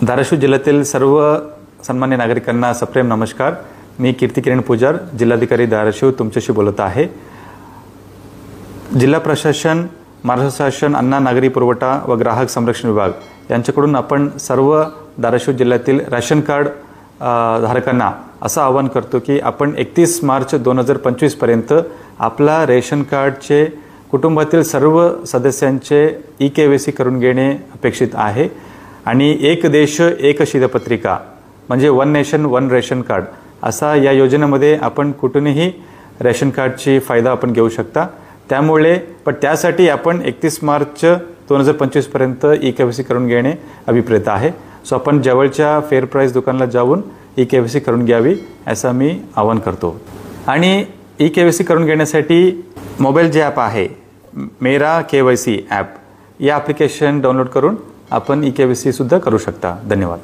धाराशिव जिल्ह्यातील सर्व सन्मान्य नागरिकांना सप्रेम नमस्कार। मी कीर्ती किरण पुजार, जिल्हाधिकारी धाराशिव तुमच्याशी बोलत आहे। जिल्हा प्रशासन, महाराष्ट्र शासन, अन्न नागरी पुरवठा व ग्राहक संरक्षण विभाग यांच्याकडून आपण सर्व धाराशिव जिल्ह्यातील राशन कार्ड धारकांना असं आवाहन करतो की आपण 31 मार्च 2025 पर्यंत आपला रेशन कार्डचे कुटुंबातील सर्व सदस्यांचे ई-केवायसी करून घेणे अपेक्षित आहे। आणि एक देश एक शिधापत्रिका म्हणजे one nation one ration card असा या योजनेमध्ये आपण कुठूनही रेशन कार्डची फायदा आपण घेऊ शकता। त्यामुळे त्यासाठी आपण 31 मार्च 2025 पर्यंत ई-केवायसी करून घेणे अभिप्रेत आहे। सो आपण जवळच्या फेअर प्राइस दुकानाला जाऊन ई-केवायसी करून घ्यावी असं मी आवाहन करतो। आणि ई-केवायसी करून घेण्यासाठी मोबाईल जे ॲप आहे मेरा केवायसी ॲप या ॲप्लिकेशन डाउनलोड करून आपण ई-केवायसी सुद्धा करू शकता। धन्यवाद।